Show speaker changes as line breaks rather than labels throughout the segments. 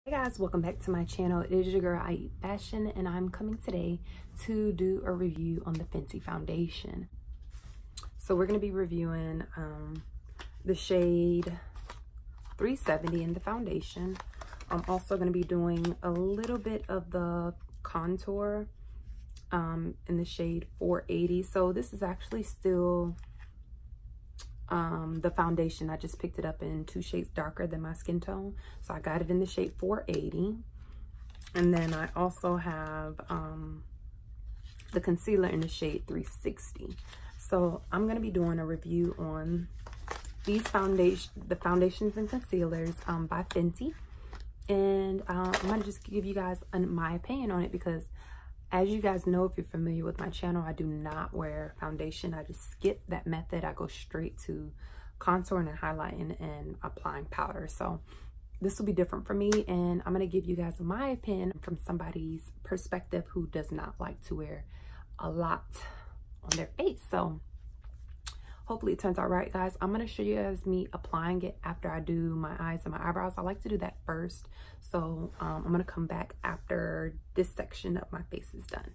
Hey guys, welcome back to my channel. It is your girl I Eat Fashion, and I'm coming today to do a review on the Fenty Foundation. So we're going to be reviewing the shade 370 in the foundation. I'm also going to be doing a little bit of the contour in the shade 480. So this is actually still the foundation. I just picked it up in 2 shades darker than my skin tone, so I got it in the shade 480. And then I also have the concealer in the shade 360. So I'm going to be doing a review on these the foundations and concealers by Fenty, and I'm going to just give you guys my opinion on it, because as you guys know, if you're familiar with my channel, I do not wear foundation. I just skip that method. I go straight to contouring and highlighting and applying powder. So this will be different for me, and I'm going to give you guys my opinion from somebody's perspective who does not like to wear a lot on their face. So hopefully it turns out right, guys. I'm going to show you guys me applying it after I do my eyes and my eyebrows. I like to do that first. So I'm going to come back after this section of my face is done.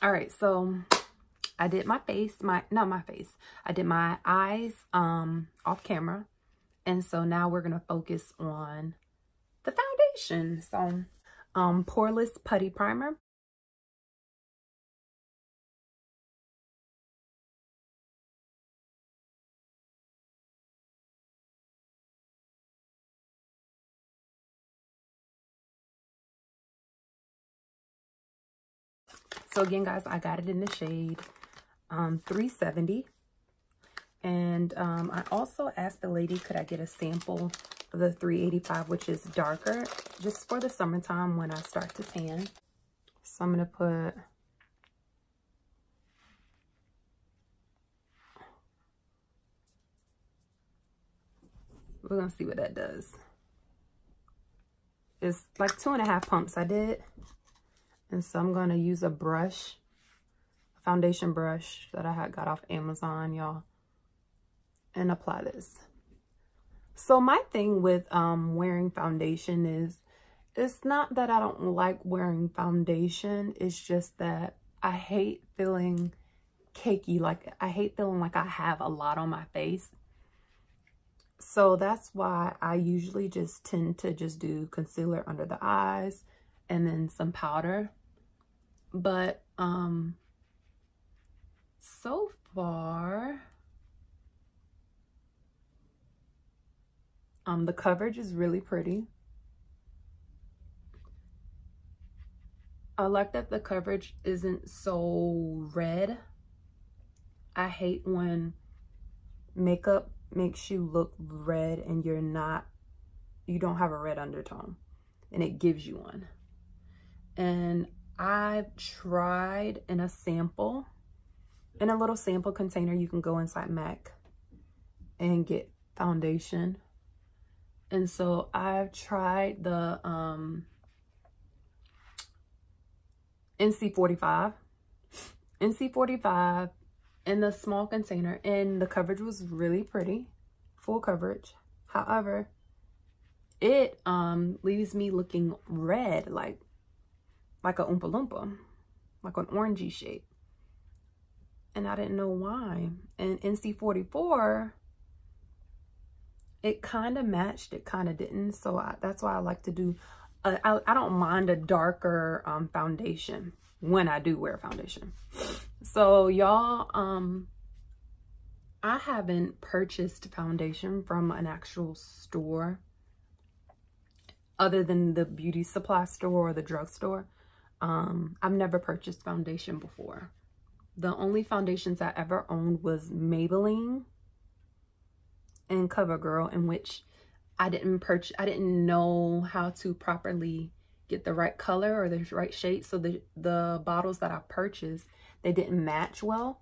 All right, so I did my face, I did my eyes off camera. And so now we're going to focus on the foundation. So poreless putty primer. So again, guys, I got it in the shade 370. And I also asked the lady, could I get a sample of the 385, which is darker, just for the summertime when I start to tan. So I'm going to put we're going to see what that does. It's like 2.5 pumps I did. And so I'm going to use a brush, a foundation brush that I had got off Amazon, y'all, and apply this. So my thing with wearing foundation is, it's not that I don't like wearing foundation. It's just that I hate feeling cakey. Like, I hate feeling like I have a lot on my face. So that's why I usually just tend to just do concealer under the eyes and then some powder. But so far the coverage is really pretty. I like that the coverage isn't so red. I hate when makeup makes you look red and you don't have a red undertone and it gives you one. And I've tried in a little sample container. You can go inside MAC and get foundation. And so I've tried the NC45 in the small container, and the coverage was really pretty, full coverage. However, it leaves me looking red, like a Oompa Loompa, like an orangey shade. And I didn't know why. And NC44, it kind of matched, it kind of didn't. So that's why I like to do, I don't mind a darker foundation when I do wear foundation. So y'all, I haven't purchased foundation from an actual store other than the beauty supply store or the drugstore. I've never purchased foundation before. The only foundations I ever owned was Maybelline and CoverGirl, in which I didn't know how to properly get the right color or the right shade. So the bottles that I purchased, they didn't match well.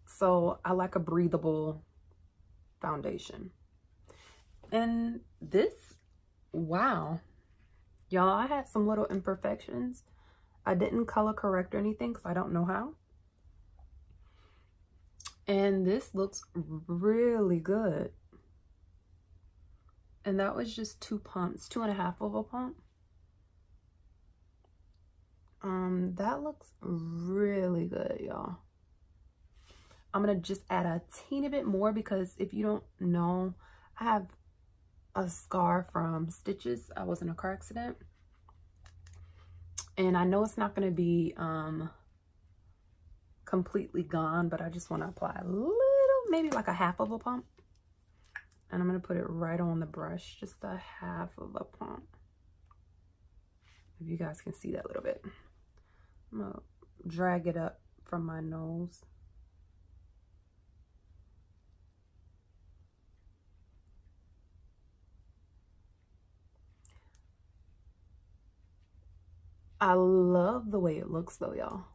So I like a breathable foundation. And this, wow, y'all, I had some little imperfections I didn't color correct or anything because I don't know how. And this looks really good. And that was just 2 pumps, 2.5 of a pump. That looks really good, y'all. I'm gonna just add a teeny bit more because if you don't know, I have a scar from stitches. I was in a car accident. And I know it's not gonna be completely gone, but I just want to apply a little, maybe like 1/2 of a pump. And I'm going to put it right on the brush, just 1/2 of a pump. If you guys can see that a little bit. I'm going to drag it up from my nose. I love the way it looks though, y'all.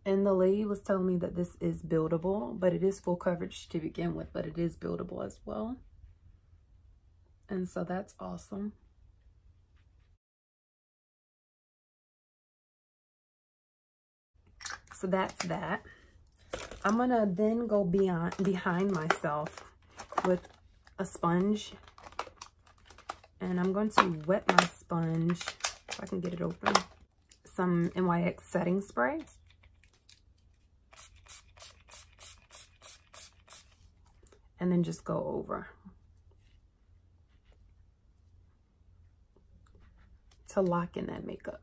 And the lady was telling me that this is buildable, but it is full coverage to begin with, but it is buildable as well. And so that's awesome. So that's that. I'm gonna then go behind myself with a sponge. And I'm going to wet my sponge, if I can get it open, some NYX setting spray. And then just go over to lock in that makeup.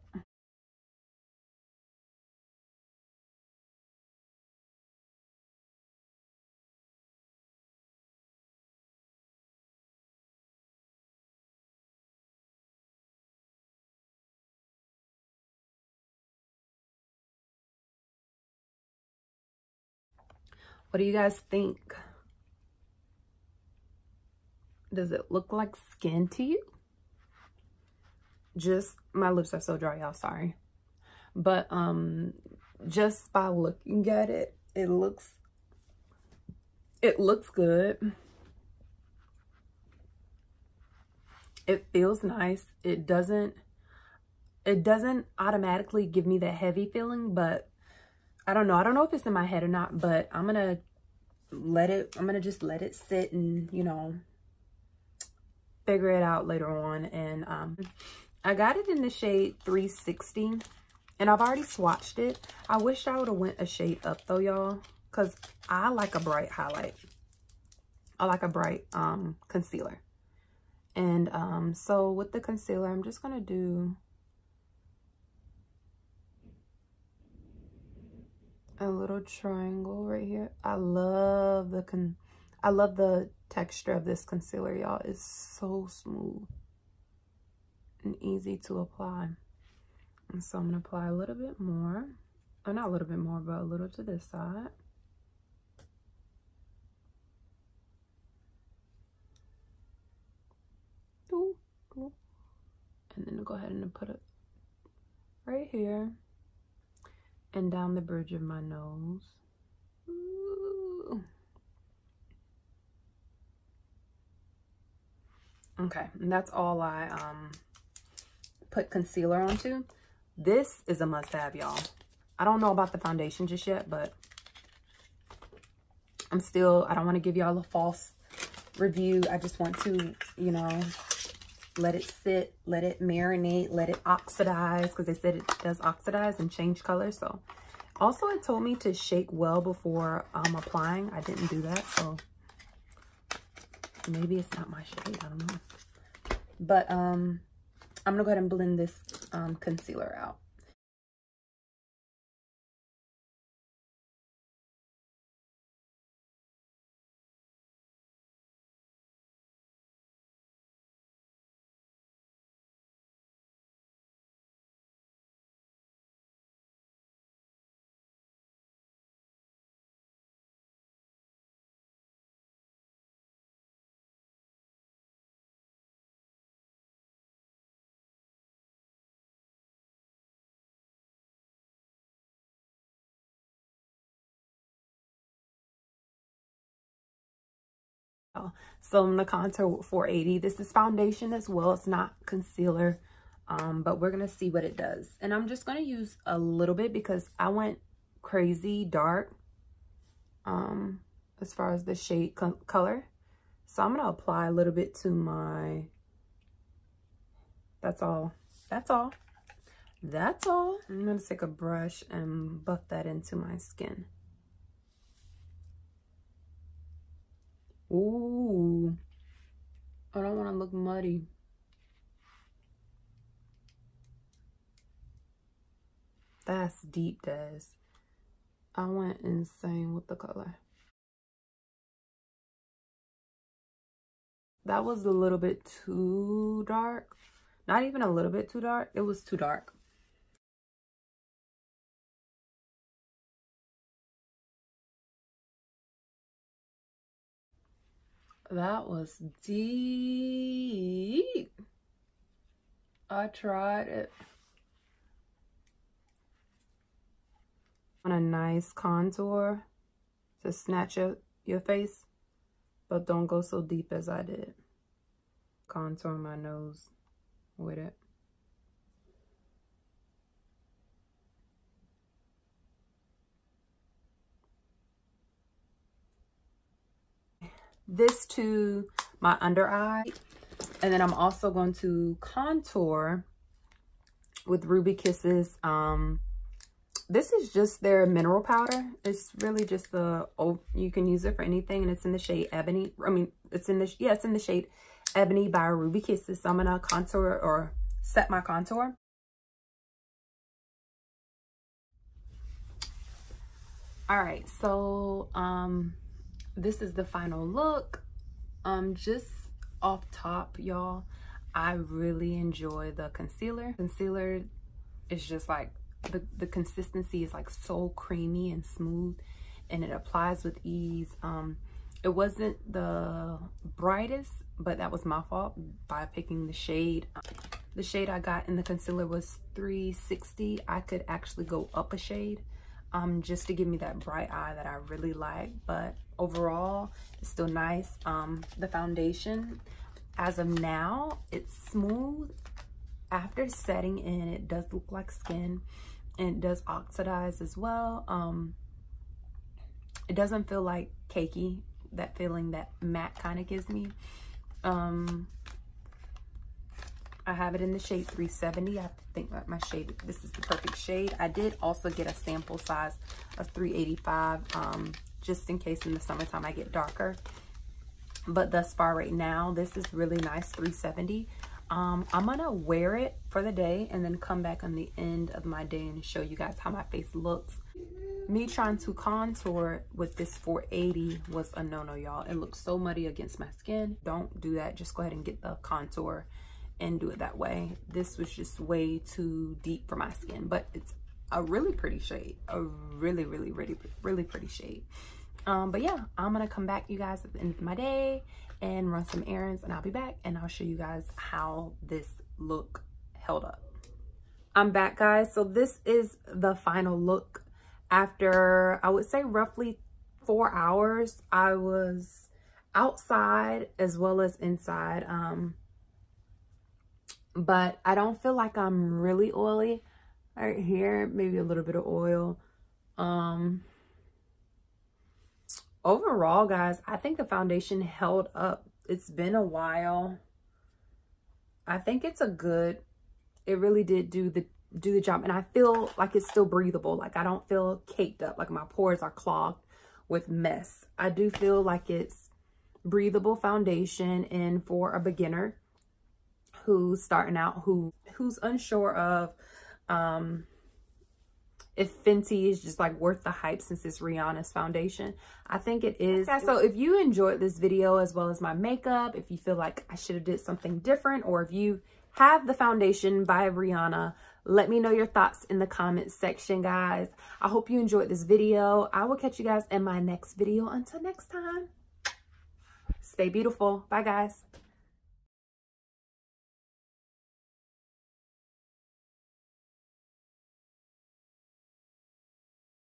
What do you guys think? Does it look like skin to you? Just, my lips are so dry, y'all, sorry. But just by looking at it, it looks good. It feels nice. It doesn't automatically give me that heavy feeling, but I don't know if it's in my head or not, but I'm gonna just let it sit and, you know, figure it out later on. And I got it in the shade 360, and I've already swatched it. I wish I would have went a shade up though, y'all, because I like a bright highlight. I like a bright concealer. And so with the concealer, I'm just gonna do a little triangle right here. I love the texture of this concealer, y'all. It's so smooth and easy to apply. And so I'm gonna apply a little bit more, or not a little bit more, but a little to this side. Ooh, ooh. And then go ahead and put it right here and down the bridge of my nose. Ooh. Okay, and that's all I put concealer onto. This is a must-have, y'all. I don't know about the foundation just yet, but I don't want to give y'all a false review. I just want to, you know, let it sit, let it marinate, let it oxidize, because they said it does oxidize and change color. So also it told me to shake well before applying. I didn't do that, so maybe it's not my shade, I don't know. But I'm gonna go ahead and blend this concealer out. So I'm gonna contour with 480. This is foundation as well. It's not concealer. but we're gonna see what it does. And I'm just gonna use a little bit because I went crazy dark as far as the shade color. So I'm gonna apply a little bit to my, that's all. I'm gonna take a brush and buff that into my skin. Ooh, I don't want to look muddy. That's deep, Des. I went insane with the color. That was a little bit too dark. Not even a little bit too dark. It was too dark. That was deep. I tried it. On a nice contour to snatch your face, but don't go so deep as I did. Contour my nose with it. This to my under eye, and then I'm also going to contour with Ruby Kisses. This is just their mineral powder. It's really just you can use it for anything, and it's in the shade Ebony. I mean, it's in the shade Ebony by Ruby Kisses. So I'm gonna contour or set my contour. All right, so this is the final look. Just off top, y'all, I really enjoy the concealer. Concealer is just like, the consistency is like so creamy and smooth, and it applies with ease. It wasn't the brightest, but that was my fault by picking the shade. The shade I got in the concealer was 360. I could actually go up a shade just to give me that bright eye that I really like, but overall it's still nice. The foundation, as of now, it's smooth. After setting in, it does look like skin, and it does oxidize as well. It doesn't feel like cakey, that feeling that matte kind of gives me. I have it in the shade 370. I think that my shade, this is the perfect shade. I did also get a sample size of 385, just in case in the summertime I get darker. But thus far right now, this is really nice, 370. I'm gonna wear it for the day and then come back on the end of my day and show you guys how my face looks. Me trying to contour with this 480 was a no-no, y'all. It looks so muddy against my skin. Don't do that. Just go ahead and get the contour and do it that way. This was just way too deep for my skin, but it's a really pretty shade. A really pretty shade. But yeah, I'm gonna come back, you guys, at the end of my day and run some errands, and I'll be back and I'll show you guys how this look held up. I'm back, guys. So this is the final look after, I would say, roughly 4 hours. I was outside as well as inside, but I don't feel like I'm really oily. Right here, maybe a little bit of oil. Overall, guys, I think the foundation held up. It's been a while. I think it's a good, it really did do the job, and I feel like it's still breathable. Like, I don't feel caked up, like my pores are clogged with mess. I do feel like it's breathable foundation, and for a beginner who's starting out, who's unsure of if Fenty is just like worth the hype since it's Rihanna's foundation, I think it is. Okay, so if you enjoyed this video as well as my makeup, if you feel like I should have did something different, or if you have the foundation by Rihanna, let me know your thoughts in the comments section, guys. I hope you enjoyed this video. I will catch you guys in my next video. Until next time, stay beautiful. Bye, guys.